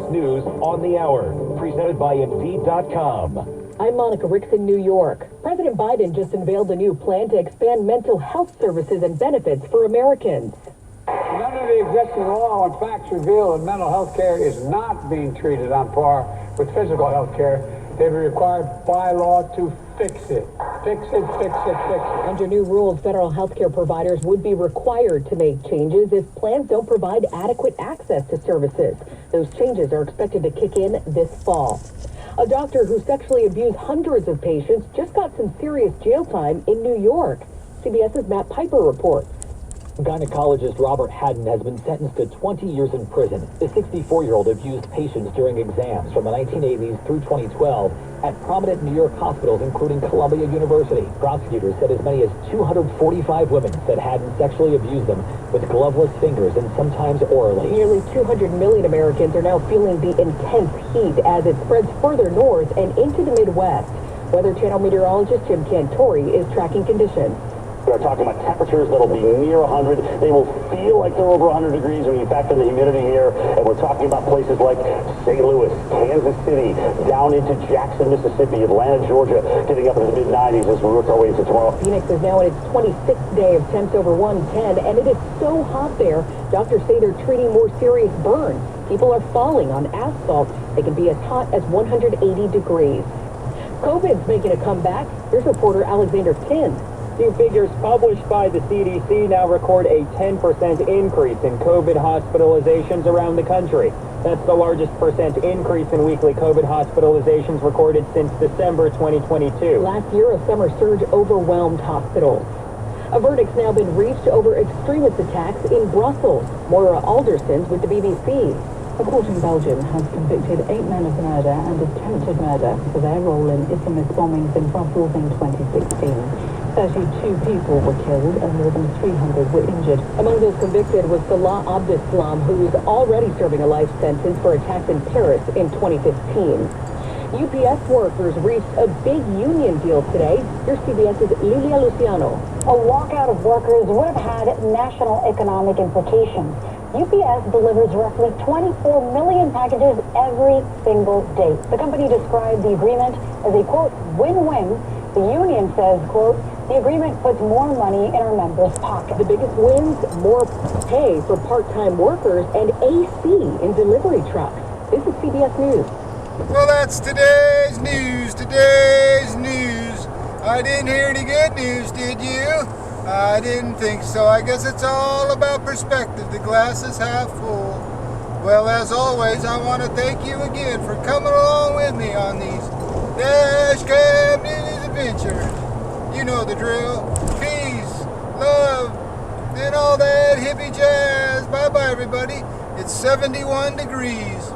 CBS News on the Hour, presented by Indeed.com. I'm Monica Ricks in New York. President Biden just unveiled a new plan to expand mental health services and benefits for Americans. Under the existing law, when facts reveal that mental health care is not being treated on par with physical health care, they'd be required by law to fix it. Fix it, fix it, fix it. Under new rules, federal health care providers would be required to make changes if plans don't provide adequate access to services. Those changes are expected to kick in this fall. A doctor who sexually abused hundreds of patients just got some serious jail time in New York. CBS's Matt Piper reports. Gynecologist Robert Haddon has been sentenced to 20 years in prison. The 64-year-old abused patients during exams from the 1980s through 2012 at prominent New York hospitals, including Columbia University. Prosecutors said as many as 245 women said Haddon sexually abused them with gloveless fingers and sometimes orally. Nearly 200 million Americans are now feeling the intense heat as it spreads further north and into the Midwest. Weather Channel meteorologist Jim Cantori is tracking conditions. We're talking about temperatures that'll be near 100. They will feel like they're over 100 degrees when you factor the humidity here. And we're talking about places like St. Louis, Kansas City, down into Jackson, Mississippi, Atlanta, Georgia, getting up into the mid-90s as we work our way into tomorrow. Phoenix is now in its 26th day of temps over 110, and it is so hot there, doctors say they're treating more serious burns. People are falling on asphalt. They can be as hot as 180 degrees. COVID's making a comeback. Here's reporter Alexander Tin. New figures published by the CDC now record a 10% increase in COVID hospitalizations around the country. That's the largest percent increase in weekly COVID hospitalizations recorded since December 2022. Last year, a summer surge overwhelmed hospitals. A verdict's now been reached over extremist attacks in Brussels. Moira Alderson's with the BBC. A court in Belgium has convicted 8 men of murder and attempted murder for their role in Islamist bombings in Brussels in 2016. 32 people were killed and more than 300 were injured. Among those convicted was Salah Abdeslam, who is already serving a life sentence for attacks in Paris in 2015. UPS workers reached a big union deal today. Here's CBS's Lilia Luciano. A walkout of workers would have had national economic implications. UPS delivers roughly 24 million packages every single day. The company described the agreement as a, quote, win-win. The union says, quote, the agreement puts more money in our members' pockets. The biggest wins, more pay for part-time workers and AC in delivery trucks. This is CBS News. Well, that's today's news. Today's news. I didn't hear any good news, did you? I didn't think so. I guess it's all about perspective. The glass is half full. Well, as always, I want to thank you again for coming along with me on these Dash Cab News adventures. You know the drill. Peace, love, and all that hippie jazz. Bye-bye, everybody. It's 71 degrees.